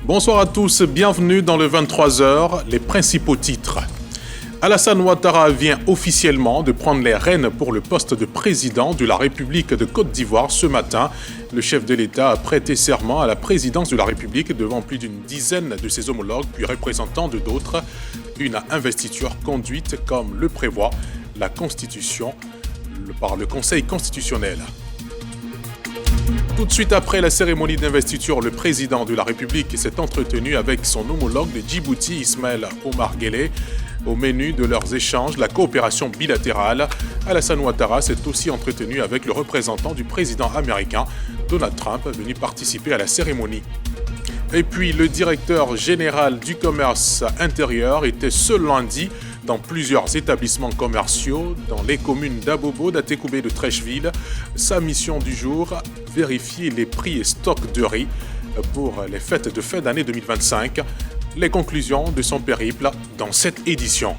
Bonsoir à tous, bienvenue dans le 23h, les principaux titres. Alassane Ouattara vient officiellement de prendre les rênes pour le poste de président de la République de Côte d'Ivoire ce matin. Le chef de l'État a prêté serment à la présidence de la République devant plus d'une dizaine de ses homologues puis représentants de d'autres. Une investiture conduite comme le prévoit la Constitution par le Conseil constitutionnel. Tout de suite après la cérémonie d'investiture, le président de la République s'est entretenu avec son homologue de Djibouti, Ismaël Omar Guelleh. Au menu de leurs échanges, la coopération bilatérale. Alassane Ouattara s'est aussi entretenu avec le représentant du président américain, Donald Trump, venu participer à la cérémonie. Et puis, le directeur général du commerce intérieur était ce lundi dans plusieurs établissements commerciaux dans les communes d'Abobo, d'Atekoubé et de Trècheville. Sa mission du jour, vérifier les prix et stocks de riz pour les fêtes de fin d'année 2025. Les conclusions de son périple dans cette édition.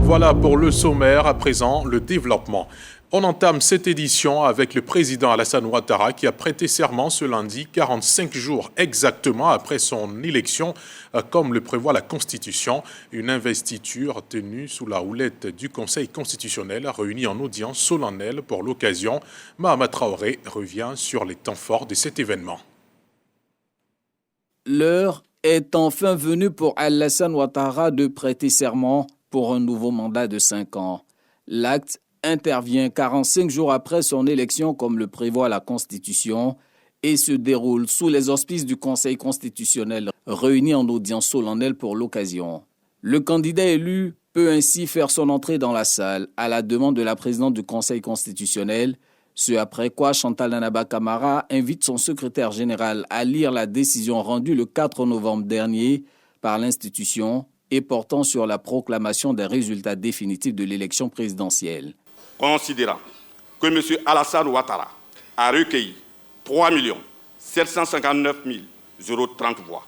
Voilà pour le sommaire, à présent le développement. On entame cette édition avec le président Alassane Ouattara qui a prêté serment ce lundi, 45 jours exactement après son élection, comme le prévoit la Constitution. Une investiture tenue sous la houlette du Conseil constitutionnel réuni en audience solennelle pour l'occasion. Mahama Traoré revient sur les temps forts de cet événement. L'heure est enfin venue pour Alassane Ouattara de prêter serment pour un nouveau mandat de 5 ans. L'acte intervient 45 jours après son élection comme le prévoit la Constitution et se déroule sous les auspices du Conseil constitutionnel réuni en audience solennelle pour l'occasion. Le candidat élu peut ainsi faire son entrée dans la salle à la demande de la présidente du Conseil constitutionnel, ce après quoi Chantal Nanaba Camara invite son secrétaire général à lire la décision rendue le 4 novembre dernier par l'institution et portant sur la proclamation des résultats définitifs de l'élection présidentielle. Considérant que M. Alassane Ouattara a recueilli 3 759 030 voix,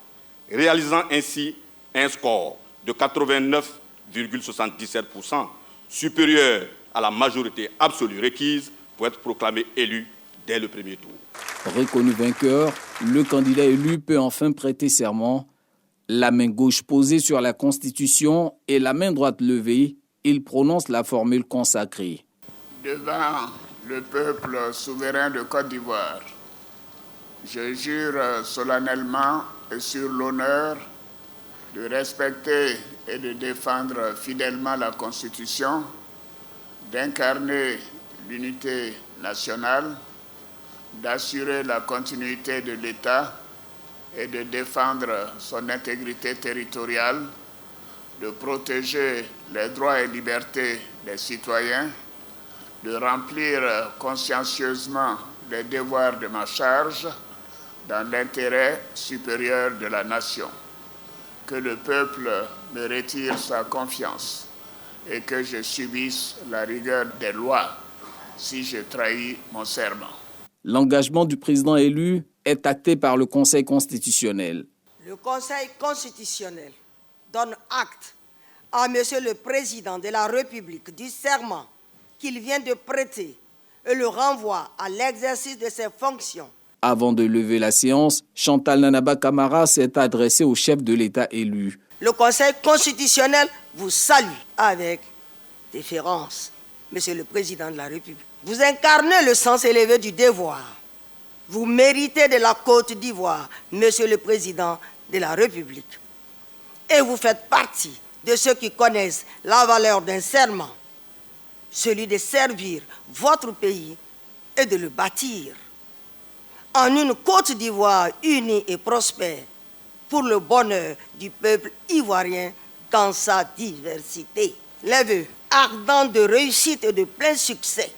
réalisant ainsi un score de 89,77%, supérieur à la majorité absolue requise pour être proclamé élu dès le premier tour. Reconnu vainqueur, le candidat élu peut enfin prêter serment. La main gauche posée sur la Constitution et la main droite levée, il prononce la formule consacrée. Devant le peuple souverain de Côte d'Ivoire, je jure solennellement et sur l'honneur de respecter et de défendre fidèlement la Constitution, d'incarner l'unité nationale, d'assurer la continuité de l'État et de défendre son intégrité territoriale, de protéger les droits et libertés des citoyens, de remplir consciencieusement les devoirs de ma charge dans l'intérêt supérieur de la nation. Que le peuple me retire sa confiance et que je subisse la rigueur des lois si je trahis mon serment. L'engagement du président élu est acté par le Conseil constitutionnel. Le Conseil constitutionnel donne acte à Monsieur le Président de la République du serment qu'il vient de prêter et le renvoie à l'exercice de ses fonctions. Avant de lever la séance, Chantal Nanaba Camara s'est adressée au chef de l'État élu. Le Conseil constitutionnel vous salue avec déférence, Monsieur le Président de la République. Vous incarnez le sens élevé du devoir. Vous méritez de la Côte d'Ivoire, Monsieur le Président de la République. Et vous faites partie de ceux qui connaissent la valeur d'un serment, celui de servir votre pays et de le bâtir en une Côte d'Ivoire unie et prospère pour le bonheur du peuple ivoirien dans sa diversité. Les vœux ardents de réussite et de plein succès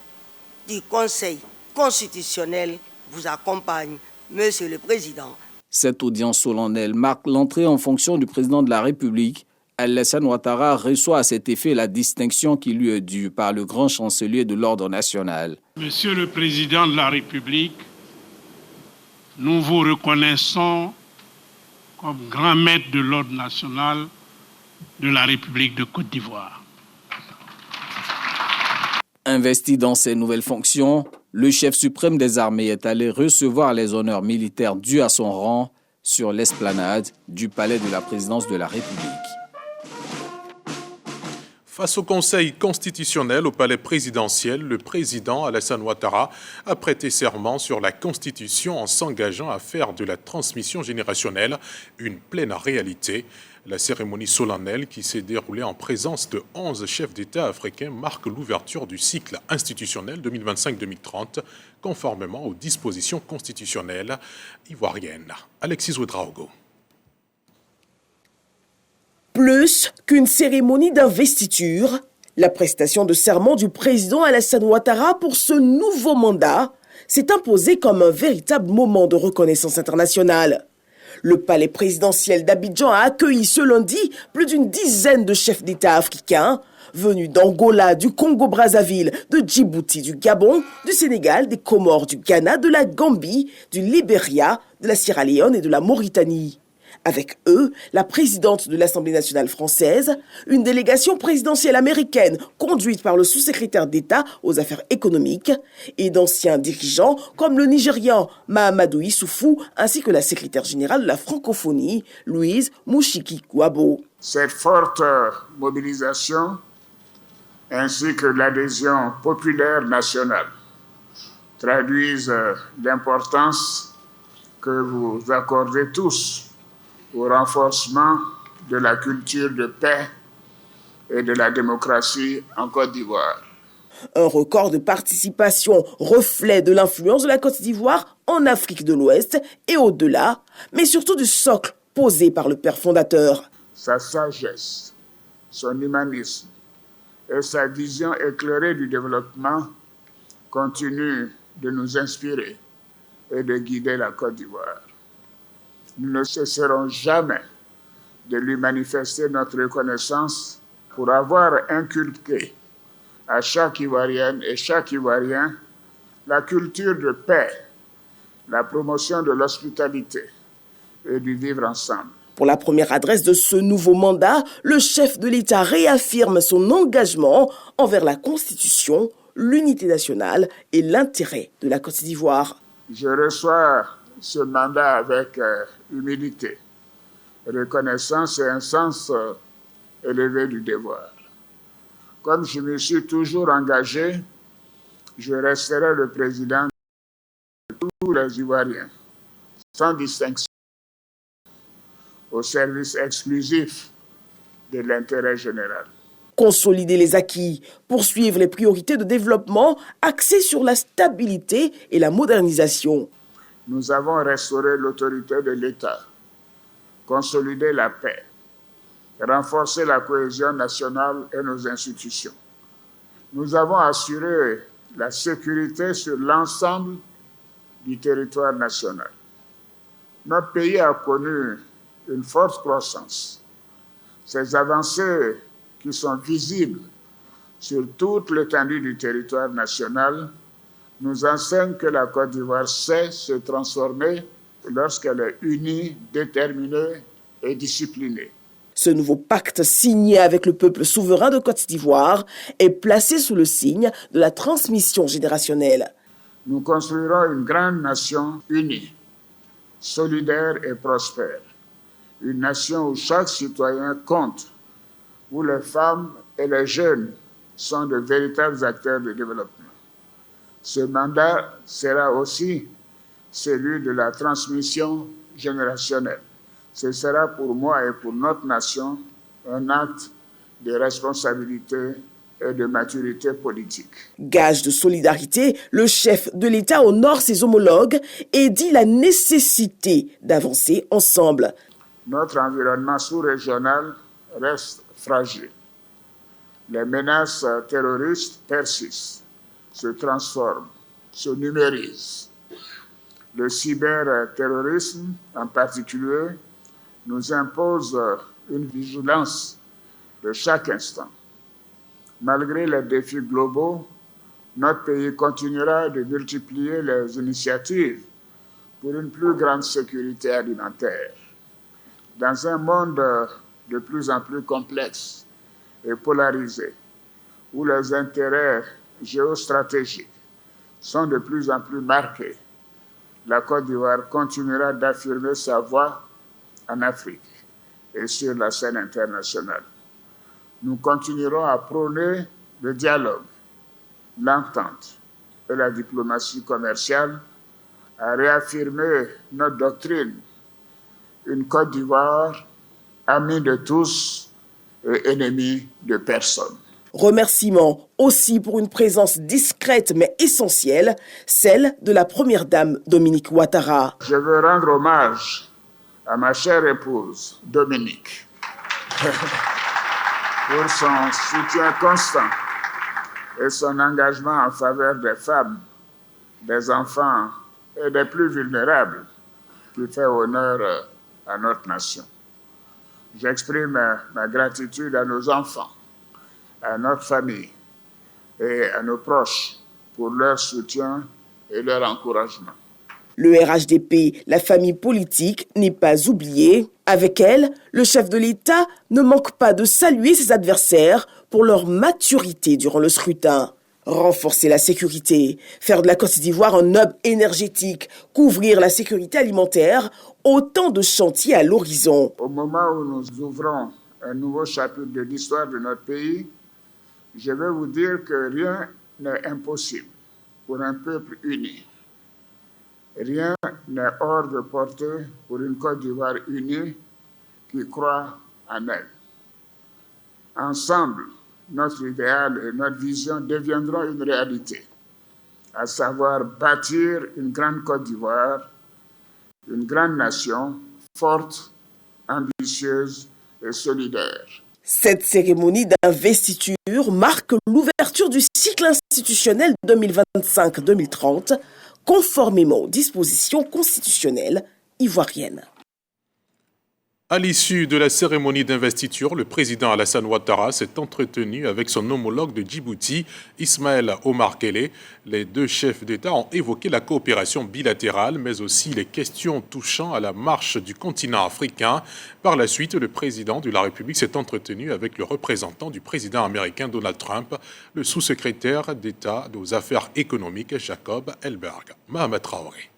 du Conseil constitutionnel vous accompagnent, Monsieur le Président. Cette audience solennelle marque l'entrée en fonction du président de la République. Alassane Ouattara reçoit à cet effet la distinction qui lui est due par le grand chancelier de l'ordre national. Monsieur le Président de la République, nous vous reconnaissons comme grand maître de l'ordre national de la République de Côte d'Ivoire. Investi dans ses nouvelles fonctions, le chef suprême des armées est allé recevoir les honneurs militaires dus à son rang sur l'esplanade du palais de la présidence de la République. Face au Conseil constitutionnel au palais présidentiel, le président Alassane Ouattara a prêté serment sur la Constitution en s'engageant à faire de la transmission générationnelle une pleine réalité. La cérémonie solennelle qui s'est déroulée en présence de 11 chefs d'État africains marque l'ouverture du cycle institutionnel 2025-2030, conformément aux dispositions constitutionnelles ivoiriennes. Alexis Ouedraogo. Plus qu'une cérémonie d'investiture, la prestation de serment du président Alassane Ouattara pour ce nouveau mandat s'est imposée comme un véritable moment de reconnaissance internationale. Le palais présidentiel d'Abidjan a accueilli ce lundi plus d'une dizaine de chefs d'État africains venus d'Angola, du Congo-Brazzaville, de Djibouti, du Gabon, du Sénégal, des Comores, du Ghana, de la Gambie, du Libéria, de la Sierra Leone et de la Mauritanie. Avec eux, la présidente de l'Assemblée nationale française, une délégation présidentielle américaine conduite par le sous-secrétaire d'État aux affaires économiques et d'anciens dirigeants comme le Nigérian Mahamadou Issoufou ainsi que la secrétaire générale de la francophonie, Louise Mouchiki-Kouabo. Cette forte mobilisation ainsi que l'adhésion populaire nationale traduisent l'importance que vous accordez tous au renforcement de la culture de paix et de la démocratie en Côte d'Ivoire. Un record de participation, reflet de l'influence de la Côte d'Ivoire en Afrique de l'Ouest et au-delà, mais surtout du socle posé par le père fondateur. Sa sagesse, son humanisme et sa vision éclairée du développement continuent de nous inspirer et de guider la Côte d'Ivoire. Nous ne cesserons jamais de lui manifester notre reconnaissance pour avoir inculqué à chaque Ivoirienne et chaque Ivoirien la culture de paix, la promotion de l'hospitalité et du vivre ensemble. Pour la première adresse de ce nouveau mandat, le chef de l'État réaffirme son engagement envers la Constitution, l'unité nationale et l'intérêt de la Côte d'Ivoire. Je reçois ce mandat avec humilité, reconnaissance et un sens élevé du devoir. Comme je me suis toujours engagé, je resterai le président de tous les Ivoiriens, sans distinction, au service exclusif de l'intérêt général. Consolider les acquis, poursuivre les priorités de développement axées sur la stabilité et la modernisation. Nous avons restauré l'autorité de l'État, consolidé la paix, renforcé la cohésion nationale et nos institutions. Nous avons assuré la sécurité sur l'ensemble du territoire national. Notre pays a connu une forte croissance. Ces avancées qui sont visibles sur toute l'étendue du territoire national nous enseignent que la Côte d'Ivoire sait se transformer lorsqu'elle est unie, déterminée et disciplinée. Ce nouveau pacte signé avec le peuple souverain de Côte d'Ivoire est placé sous le signe de la transmission générationnelle. Nous construirons une grande nation unie, solidaire et prospère. Une nation où chaque citoyen compte, où les femmes et les jeunes sont de véritables acteurs de développement. Ce mandat sera aussi celui de la transmission générationnelle. Ce sera pour moi et pour notre nation un acte de responsabilité et de maturité politique. Gage de solidarité, le chef de l'État honore ses homologues et dit la nécessité d'avancer ensemble. Notre environnement sous-régional reste fragile. Les menaces terroristes persistent, se transforment, se numérisent. Le cyberterrorisme, en particulier, nous impose une vigilance de chaque instant. Malgré les défis globaux, notre pays continuera de multiplier les initiatives pour une plus grande sécurité alimentaire. Dans un monde de plus en plus complexe et polarisé, où les intérêts géostratégiques sont de plus en plus marquées. La Côte d'Ivoire continuera d'affirmer sa voix en Afrique et sur la scène internationale. Nous continuerons à prôner le dialogue, l'entente et la diplomatie commerciale, à réaffirmer notre doctrine, une Côte d'Ivoire amie de tous et ennemie de personne. Remerciements aussi pour une présence discrète mais essentielle, celle de la première dame Dominique Ouattara. Je veux rendre hommage à ma chère épouse, Dominique, pour son soutien constant et son engagement en faveur des femmes, des enfants et des plus vulnérables, qui fait honneur à notre nation. J'exprime ma gratitude à nos enfants, à notre famille et à nos proches pour leur soutien et leur encouragement. Le RHDP, la famille politique, n'est pas oubliée. Avec elle, le chef de l'État ne manque pas de saluer ses adversaires pour leur maturité durant le scrutin. Renforcer la sécurité, faire de la Côte d'Ivoire un hub énergétique, couvrir la sécurité alimentaire, autant de chantiers à l'horizon. Au moment où nous ouvrons un nouveau chapitre de l'histoire de notre pays, je vais vous dire que rien n'est impossible pour un peuple uni. Rien n'est hors de portée pour une Côte d'Ivoire unie qui croit en elle. Ensemble, notre idéal et notre vision deviendront une réalité, à savoir bâtir une grande Côte d'Ivoire, une grande nation forte, ambitieuse et solidaire. Cette cérémonie d'investiture marque l'ouverture du cycle institutionnel 2025-2030, conformément aux dispositions constitutionnelles ivoiriennes. À l'issue de la cérémonie d'investiture, le président Alassane Ouattara s'est entretenu avec son homologue de Djibouti, Ismaël Omar Guelleh. Les deux chefs d'État ont évoqué la coopération bilatérale, mais aussi les questions touchant à la marche du continent africain. Par la suite, le président de la République s'est entretenu avec le représentant du président américain Donald Trump, le sous-secrétaire d'État aux affaires économiques Jacob Elberg. Mohamed Traoré.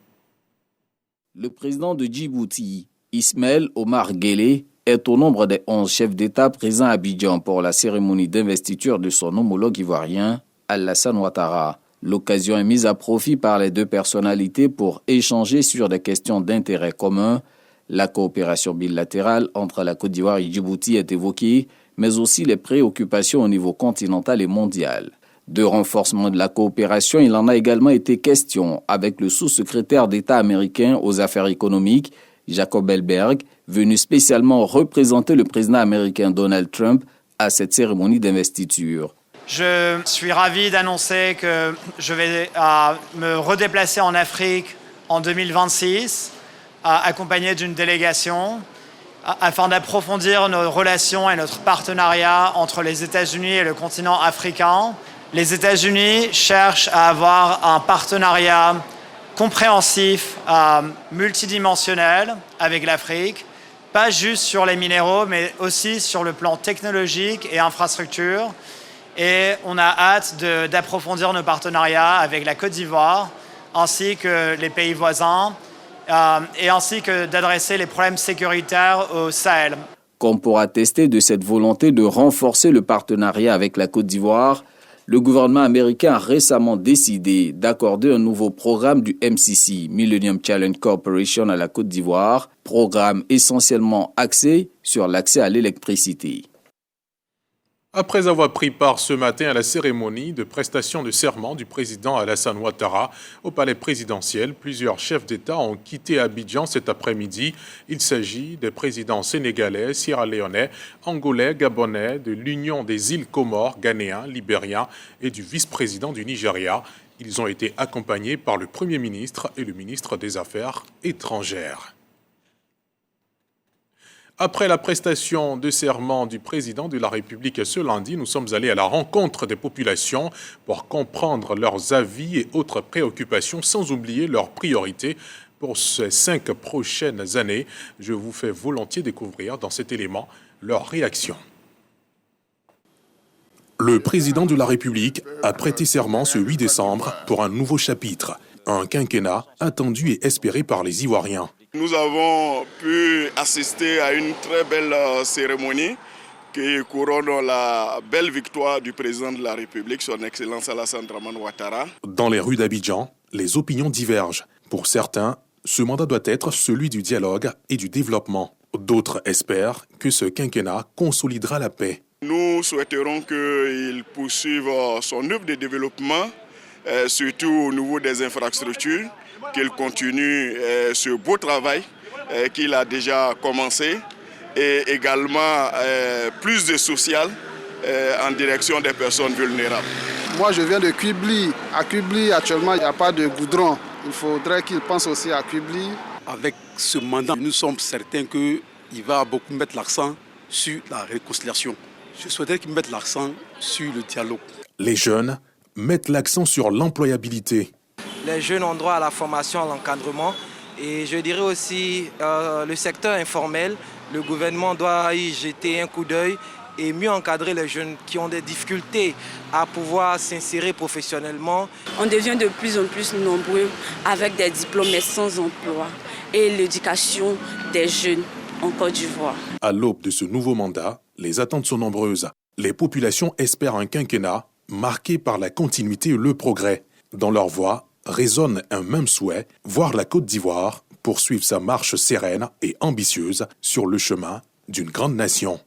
Le président de Djibouti, Ismaël Omar Guelleh, est au nombre des 11 chefs d'État présents à Abidjan pour la cérémonie d'investiture de son homologue ivoirien, Alassane Ouattara. L'occasion est mise à profit par les deux personnalités pour échanger sur des questions d'intérêt commun. La coopération bilatérale entre la Côte d'Ivoire et Djibouti est évoquée, mais aussi les préoccupations au niveau continental et mondial. De renforcement de la coopération, il en a également été question avec le sous-secrétaire d'État américain aux affaires économiques, Jacob Elberg, venu spécialement représenter le président américain Donald Trump à cette cérémonie d'investiture. Je suis ravi d'annoncer que je vais me redéplacer en Afrique en 2026, accompagné d'une délégation, afin d'approfondir nos relations et notre partenariat entre les États-Unis et le continent africain. Les États-Unis cherchent à avoir un partenariat compréhensif, multidimensionnel avec l'Afrique, pas juste sur les minéraux, mais aussi sur le plan technologique et infrastructure. Et on a hâte d'approfondir nos partenariats avec la Côte d'Ivoire, ainsi que les pays voisins, et ainsi que d'adresser les problèmes sécuritaires au Sahel. Comme pour attester de cette volonté de renforcer le partenariat avec la Côte d'Ivoire, le gouvernement américain a récemment décidé d'accorder un nouveau programme du MCC, Millennium Challenge Corporation, à la Côte d'Ivoire, programme essentiellement axé sur l'accès à l'électricité. Après avoir pris part ce matin à la cérémonie de prestation de serment du président Alassane Ouattara au palais présidentiel, plusieurs chefs d'État ont quitté Abidjan cet après-midi. Il s'agit des présidents sénégalais, sierra-léonais, angolais, gabonais, de l'Union des îles Comores, ghanéens, libériens et du vice-président du Nigeria. Ils ont été accompagnés par le Premier ministre et le ministre des Affaires étrangères. Après la prestation de serment du président de la République ce lundi, nous sommes allés à la rencontre des populations pour comprendre leurs avis et autres préoccupations, sans oublier leurs priorités pour ces 5 prochaines années. Je vous fais volontiers découvrir dans cet élément leurs réactions. Le président de la République a prêté serment ce 8 décembre pour un nouveau chapitre, un quinquennat attendu et espéré par les Ivoiriens. Nous avons pu assister à une très belle cérémonie qui couronne la belle victoire du président de la République, son Excellence Alassane Dramane Ouattara. Dans les rues d'Abidjan, les opinions divergent. Pour certains, ce mandat doit être celui du dialogue et du développement. D'autres espèrent que ce quinquennat consolidera la paix. Nous souhaiterons qu'il poursuive son œuvre de développement, surtout au niveau des infrastructures, qu'il continue ce beau travail qu'il a déjà commencé, et également plus de social en direction des personnes vulnérables. Moi, je viens de Kubli. À Kubli, actuellement, il n'y a pas de goudron. Il faudrait qu'il pense aussi à Kubli. Avec ce mandat, nous sommes certains qu'il va beaucoup mettre l'accent sur la réconciliation. Je souhaiterais qu'il mette l'accent sur le dialogue. Les jeunes mettent l'accent sur l'employabilité. Les jeunes ont droit à la formation, à l'encadrement. Et je dirais aussi le secteur informel. Le gouvernement doit y jeter un coup d'œil et mieux encadrer les jeunes qui ont des difficultés à pouvoir s'insérer professionnellement. On devient de plus en plus nombreux avec des diplômes mais sans emploi et l'éducation des jeunes en Côte d'Ivoire. À l'aube de ce nouveau mandat, les attentes sont nombreuses. Les populations espèrent un quinquennat marqué par la continuité et le progrès. Dans leur voix résonne un même souhait, voir la Côte d'Ivoire poursuivre sa marche sereine et ambitieuse sur le chemin d'une grande nation.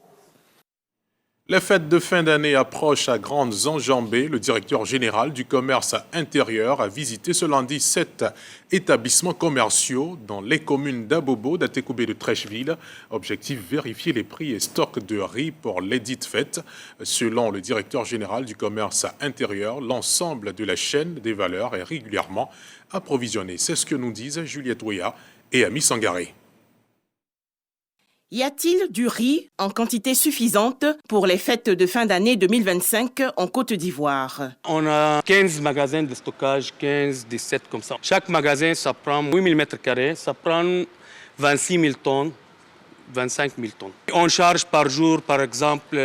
Les fêtes de fin d'année approchent à grandes enjambées. Le directeur général du commerce intérieur a visité ce lundi 7 établissements commerciaux dans les communes d'Abobo, d'Atekoubé et de Trècheville. Objectif, vérifier les prix et stocks de riz pour les dites fêtes. Selon le directeur général du commerce intérieur, l'ensemble de la chaîne des valeurs est régulièrement approvisionné. C'est ce que nous disent Juliette Ouya et Ami Sangaré. Y a-t-il du riz en quantité suffisante pour les fêtes de fin d'année 2025 en Côte d'Ivoire? On a 15 magasins de stockage, 15, 17 comme ça. Chaque magasin, ça prend 8 000 m², ça prend 26 000 tonnes, 25 000 tonnes. On charge par jour, par exemple,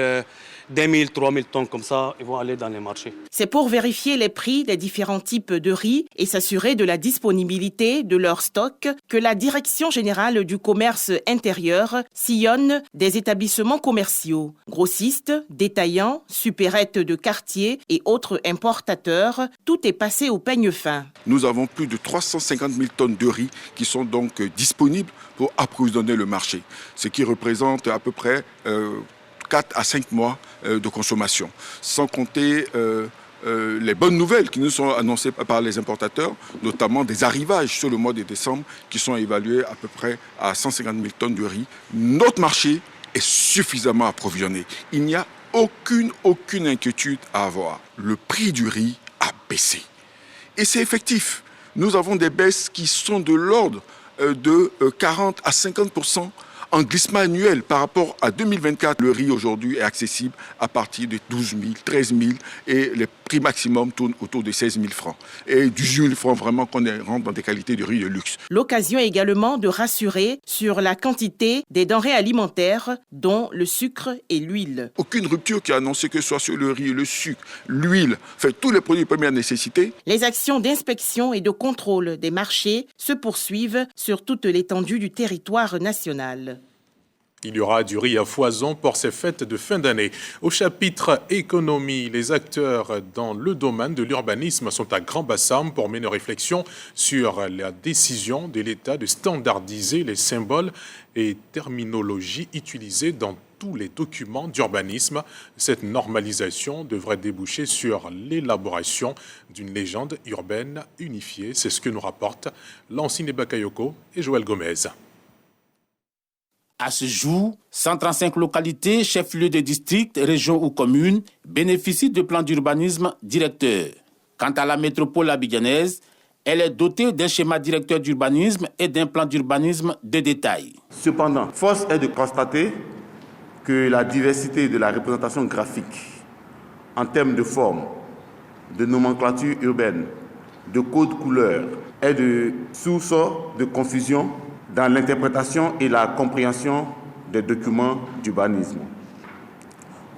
2 000, 3 000 tonnes comme ça, ils vont aller dans les marchés. C'est pour vérifier les prix des différents types de riz et s'assurer de la disponibilité de leur stock que la Direction générale du commerce intérieur sillonne des établissements commerciaux, grossistes, détaillants, supérettes de quartier et autres importateurs. Tout est passé au peigne fin. Nous avons plus de 350 000 tonnes de riz qui sont donc disponibles pour approvisionner le marché, ce qui représente à peu près 4 à 5 mois de consommation, sans compter les bonnes nouvelles qui nous sont annoncées par les importateurs, notamment des arrivages sur le mois de décembre qui sont évalués à peu près à 150 000 tonnes de riz. Notre marché est suffisamment approvisionné. Il n'y a aucune inquiétude à avoir. Le prix du riz a baissé. Et c'est effectif. Nous avons des baisses qui sont de l'ordre de 40 à 50% en glissement annuel par rapport à 2024. Le riz aujourd'hui est accessible à partir de 12 000, 13 000 et les prix maximum tournent autour de 16 000 francs. Et 18 000 francs vraiment qu'on rentre dans des qualités de riz de luxe. L'occasion également de rassurer sur la quantité des denrées alimentaires dont le sucre et l'huile. Aucune rupture qui a annoncé que ce soit sur le riz, le sucre, l'huile, fait tous les produits de première nécessité. Les actions d'inspection et de contrôle des marchés se poursuivent sur toute l'étendue du territoire national. Il y aura du riz à foison pour ces fêtes de fin d'année. Au chapitre économie, les acteurs dans le domaine de l'urbanisme sont à Grand-Bassam pour mener une réflexion sur la décision de l'État de standardiser les symboles et terminologies utilisées dans tous les documents d'urbanisme. Cette normalisation devrait déboucher sur l'élaboration d'une légende urbaine unifiée. C'est ce que nous rapportent Lancine Bakayoko et Joël Gomez. À ce jour, 135 localités, chefs-lieux de districts, régions ou communes bénéficient de plans d'urbanisme directeur. Quant à la métropole abidjanaise, elle est dotée d'un schéma directeur d'urbanisme et d'un plan d'urbanisme de détail. Cependant, force est de constater que la diversité de la représentation graphique en termes de forme, de nomenclature urbaine, de code couleur est de source de confusion dans l'interprétation et la compréhension des documents d'urbanisme.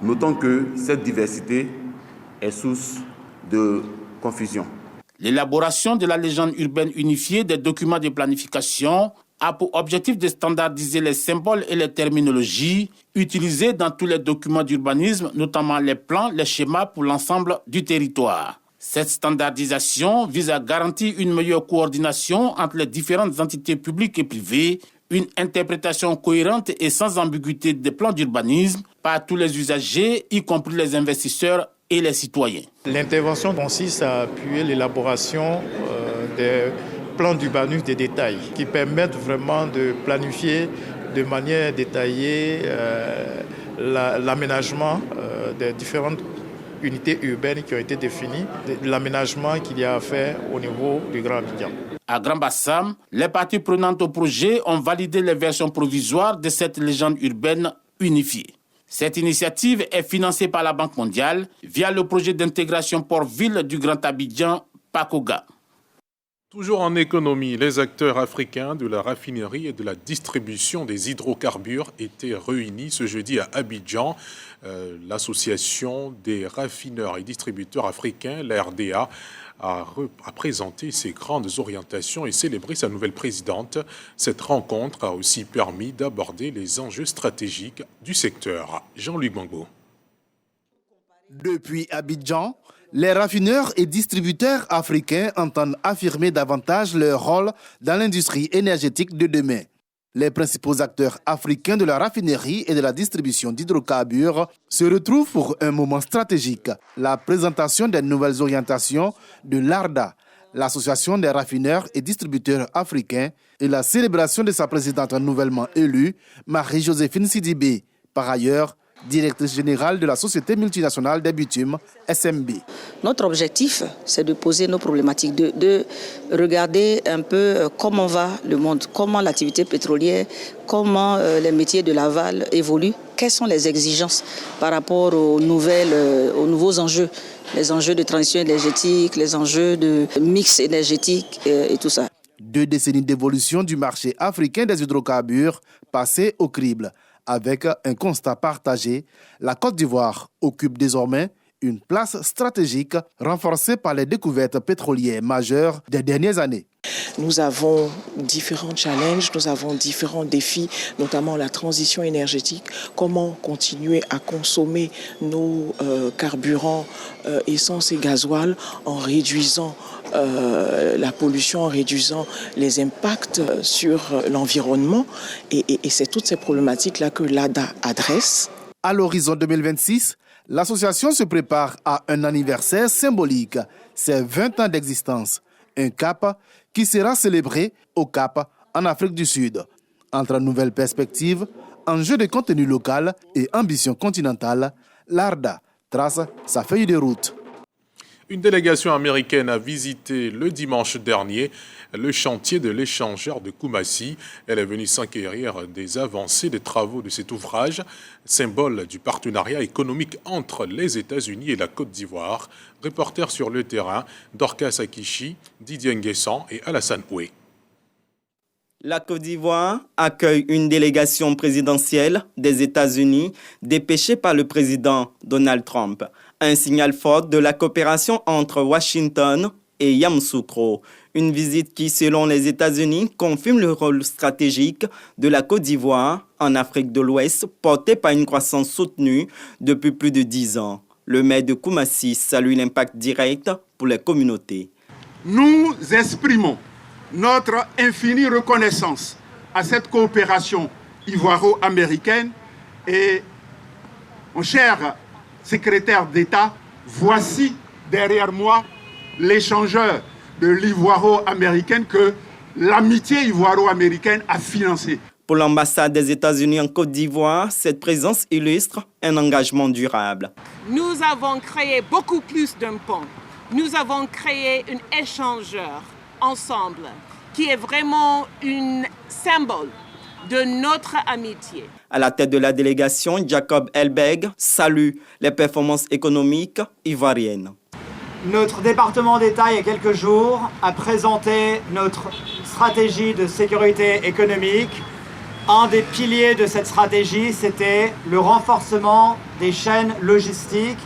Notons que cette diversité est source de confusion. L'élaboration de la légende urbaine unifiée des documents de planification a pour objectif de standardiser les symboles et les terminologies utilisés dans tous les documents d'urbanisme, notamment les plans, les schémas pour l'ensemble du territoire. Cette standardisation vise à garantir une meilleure coordination entre les différentes entités publiques et privées, une interprétation cohérente et sans ambiguïté des plans d'urbanisme par tous les usagers, y compris les investisseurs et les citoyens. L'intervention consiste à appuyer l'élaboration des plans d'urbanisme de détail qui permettent vraiment de planifier de manière détaillée l'aménagement des différentes unités urbaines qui ont été définies, l'aménagement qu'il y a à faire au niveau du Grand Abidjan. À Grand Bassam, les parties prenantes au projet ont validé les versions provisoires de cette légende urbaine unifiée. Cette initiative est financée par la Banque mondiale via le projet d'intégration port-ville du Grand Abidjan, PACOGA. Toujours en économie, les acteurs africains de la raffinerie et de la distribution des hydrocarbures étaient réunis ce jeudi à Abidjan. L'association des raffineurs et distributeurs africains, la RDA, a présenté ses grandes orientations et célébré sa nouvelle présidente. Cette rencontre a aussi permis d'aborder les enjeux stratégiques du secteur. Jean-Luc Gbangbo. Depuis Abidjan, les raffineurs et distributeurs africains entendent affirmer davantage leur rôle dans l'industrie énergétique de demain. Les principaux acteurs africains de la raffinerie et de la distribution d'hydrocarbures se retrouvent pour un moment stratégique. La présentation des nouvelles orientations de l'ARDA, l'Association des raffineurs et distributeurs africains, et la célébration de sa présidente nouvellement élue, Marie-Joséphine Sidibé, par ailleurs directrice générale de la Société multinationale des bitumes, SMB. Notre objectif, c'est de poser nos problématiques, de regarder un peu comment va le monde, comment l'activité pétrolière, comment les métiers de l'aval évoluent, quelles sont les exigences par rapport aux nouveaux enjeux, les enjeux de transition énergétique, les enjeux de mix énergétique et tout ça. 2 décennies d'évolution du marché africain des hydrocarbures passées au crible. Avec un constat partagé, la Côte d'Ivoire occupe désormais une place stratégique renforcée par les découvertes pétrolières majeures des dernières années. Nous avons différents challenges, nous avons différents défis, notamment la transition énergétique. Comment continuer à consommer nos carburants, essence et gasoil en réduisant la pollution, en réduisant les impacts sur l'environnement. Et c'est toutes ces problématiques-là que l'ADA adresse. À l'horizon 2026, l'association se prépare à un anniversaire symbolique, ses 20 ans d'existence. Un cap qui sera célébré au Cap, en Afrique du Sud. Entre nouvelles perspectives, enjeux de contenu local et ambition continentale, l'ARDA trace sa feuille de route. Une délégation américaine a visité le dimanche dernier le chantier de l'échangeur de Koumassi. Elle est venue s'enquérir des avancées des travaux de cet ouvrage, symbole du partenariat économique entre les États-Unis et la Côte d'Ivoire. Reporter sur le terrain, Dorcas Akichi, Didier Nguessan et Alassane Oué. La Côte d'Ivoire accueille une délégation présidentielle des États-Unis dépêchée par le président Donald Trump. Un signal fort de la coopération entre Washington et Yamoussoukro. Une visite qui, selon les États-Unis, confirme le rôle stratégique de la Côte d'Ivoire en Afrique de l'Ouest, porté par une croissance soutenue depuis plus de 10 ans. Le maire de Koumassi salue l'impact direct pour les communautés. Nous exprimons notre infinie reconnaissance à cette coopération ivoiro-américaine et, mon cher secrétaire d'État, voici derrière moi l'échangeur de l'ivoiro-américaine que l'amitié ivoiro-américaine a financé. Pour l'ambassade des États-Unis en Côte d'Ivoire, cette présence illustre un engagement durable. Nous avons créé beaucoup plus d'un pont. Nous avons créé un échangeur ensemble qui est vraiment un symbole de notre amitié. À la tête de la délégation, Jacob Elbeg salue les performances économiques ivoiriennes. Notre département d'État, il y a quelques jours, a présenté notre stratégie de sécurité économique Un des piliers de cette stratégie, c'était le renforcement des chaînes logistiques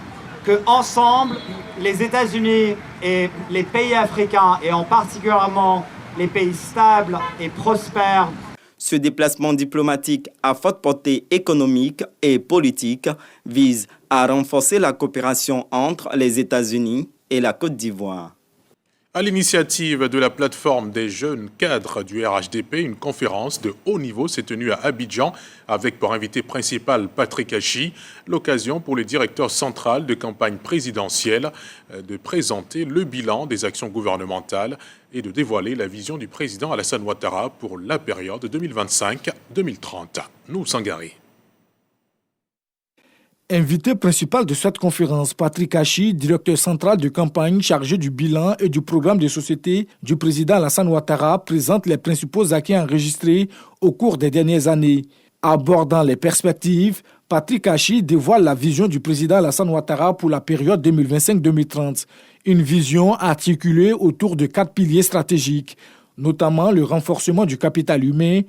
que, ensemble, les États-Unis et les pays africains, et en particulièrement les pays stables et prospères. Ce déplacement diplomatique à forte portée économique et politique vise à renforcer la coopération entre les États-Unis et la Côte d'Ivoire. À l'initiative de la plateforme des jeunes cadres du RHDP, une conférence de haut niveau s'est tenue à Abidjan avec pour invité principal Patrick Hachi, l'occasion pour le directeur central de campagne présidentielle de présenter le bilan des actions gouvernementales et de dévoiler la vision du président Alassane Ouattara pour la période 2025-2030. Nous, Sangari. Invité principal de cette conférence, Patrick Hachi, directeur central de campagne chargé du bilan et du programme de société du président Alassane Ouattara, présente les principaux acquis enregistrés au cours des dernières années. Abordant les perspectives, Patrick Hachi dévoile la vision du président Alassane Ouattara pour la période 2025-2030. Une vision articulée autour de 4 piliers stratégiques, notamment le renforcement du capital humain,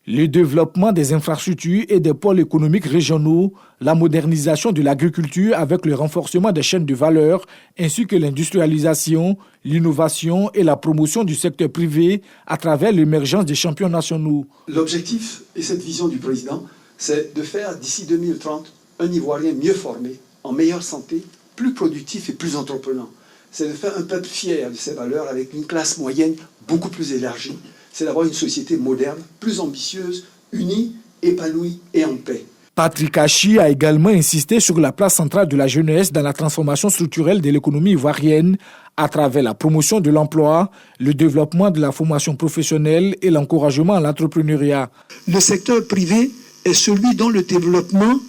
le développement des infrastructures et des pôles économiques régionaux, la modernisation de l'agriculture avec le renforcement des chaînes de valeur, ainsi que l'industrialisation, l'innovation et la promotion du secteur privé à travers l'émergence des champions nationaux. L'objectif et cette vision du président, c'est de faire d'ici 2030 un Ivoirien mieux formé, en meilleure santé, plus productif et plus entreprenant. C'est de faire un peuple fier de ses valeurs avec une classe moyenne beaucoup plus élargie. C'est d'avoir une société moderne, plus ambitieuse, unie, épanouie et en paix. Patrick Hachi a également insisté sur la place centrale de la jeunesse dans la transformation structurelle de l'économie ivoirienne à travers la promotion de l'emploi, le développement de la formation professionnelle et l'encouragement à l'entrepreneuriat. Le secteur privé est celui dont le développement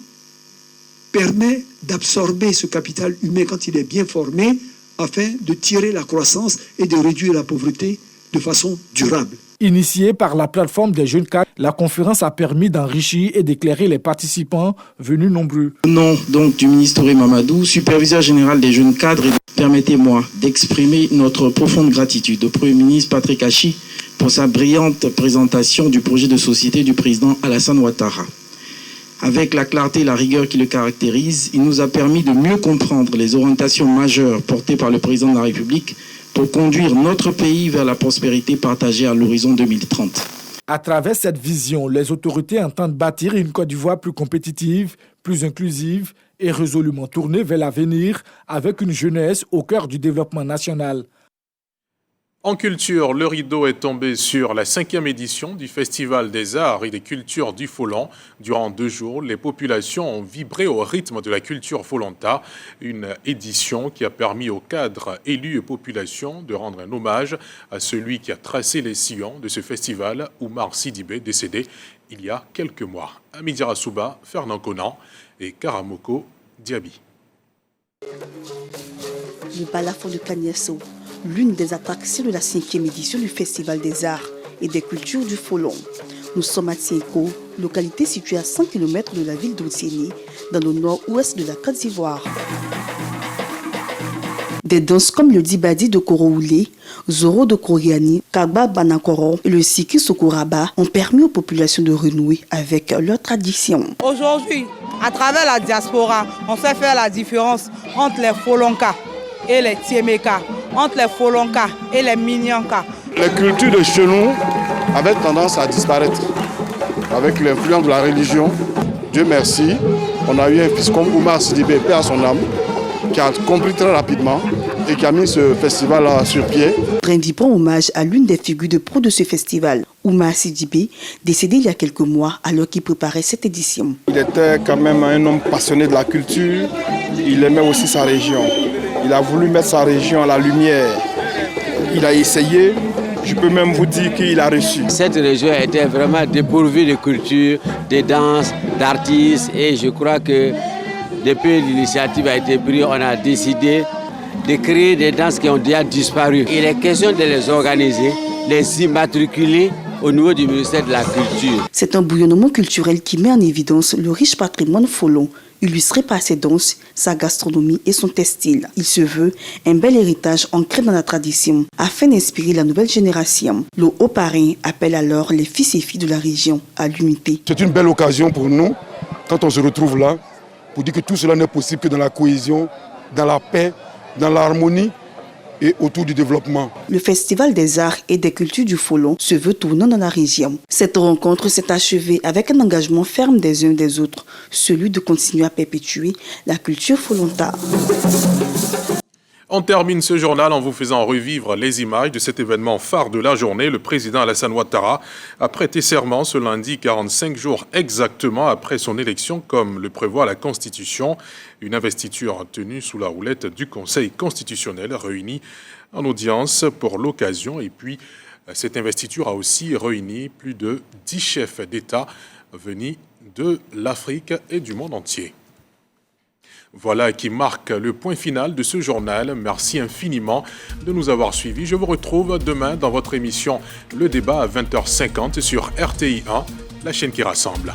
permet d'absorber ce capital humain quand il est bien formé afin de tirer la croissance et de réduire la pauvreté de façon durable. Initiée par la plateforme des jeunes cadres, la conférence a permis d'enrichir et d'éclairer les participants venus nombreux. Au nom donc du ministre Mamadou, superviseur général des jeunes cadres, permettez-moi d'exprimer notre profonde gratitude au Premier ministre Patrick Hachi pour sa brillante présentation du projet de société du président Alassane Ouattara. Avec la clarté et la rigueur qui le caractérisent, il nous a permis de mieux comprendre les orientations majeures portées par le président de la République pour conduire notre pays vers la prospérité partagée à l'horizon 2030. À travers cette vision, les autorités entendent bâtir une Côte d'Ivoire plus compétitive, plus inclusive et résolument tournée vers l'avenir avec une jeunesse au cœur du développement national. En culture, le rideau est tombé sur la 5e édition du Festival des Arts et des Cultures du Folon. Durant 2 jours, les populations ont vibré au rythme de la culture folonta, une édition qui a permis aux cadres élus et populations de rendre un hommage à celui qui a tracé les sillons de ce festival, Oumar Sidibé, décédé il y a quelques mois. Amidjara Souba, Fernand Conan et Karamoko Diaby. Le balafon de Kagnesso, l'une des attractions de la 5e édition du Festival des Arts et des Cultures du Folon. Nous sommes à Tienko, localité située à 100 km de la ville d'Otiéni, dans le nord-ouest de la Côte d'Ivoire. Des danses comme le Dibadi de Koroulé, Zoro de Koriani, Kagba Banakoro et le Siki Sokoraba ont permis aux populations de renouer avec leur tradition. Aujourd'hui, à travers la diaspora, on sait faire la différence entre les Folonka et les Tiemeka, entre les Folonka et les Minyanka. Les cultures de chez nous avaient tendance à disparaître avec l'influence de la religion. Dieu merci, on a eu un fils comme Oumar Sidibé, paix à son âme, qui a compris très rapidement et qui a mis ce festival sur pied. Rendi prend hommage à l'une des figures de proue de ce festival, Oumar Sidibé, décédé il y a quelques mois alors qu'il préparait cette édition. Il était quand même un homme passionné de la culture, il aimait aussi sa région. Il a voulu mettre sa région à la lumière. Il a essayé, je peux même vous dire qu'il a réussi. Cette région était vraiment dépourvue de culture, de danse, d'artistes et je crois que depuis l'initiative a été prise, on a décidé de créer des danses qui ont déjà disparu. Il est question de les organiser, les immatriculer au niveau du ministère de la Culture. C'est un bouillonnement culturel qui met en évidence le riche patrimoine folon, illustré par ses danses, sa gastronomie et son textile. Il se veut un bel héritage ancré dans la tradition, afin d'inspirer la nouvelle génération. Le haut-parrain appelle alors les fils et filles de la région à l'unité. C'est une belle occasion pour nous, quand on se retrouve là, pour dire que tout cela n'est possible que dans la cohésion, dans la paix, dans l'harmonie et autour du développement. Le Festival des arts et des cultures du Folon se veut tournant dans la région. Cette rencontre s'est achevée avec un engagement ferme des uns et des autres, celui de continuer à perpétuer la culture folonta. On termine ce journal en vous faisant revivre les images de cet événement phare de la journée. Le président Alassane Ouattara a prêté serment ce lundi, 45 jours exactement après son élection, comme le prévoit la Constitution. Une investiture tenue sous la houlette du Conseil constitutionnel réuni en audience pour l'occasion. Et puis, cette investiture a aussi réuni plus de 10 chefs d'État venus de l'Afrique et du monde entier. Voilà qui marque le point final de ce journal. Merci infiniment de nous avoir suivis. Je vous retrouve demain dans votre émission Le Débat à 20h50 sur RTI 1, la chaîne qui rassemble.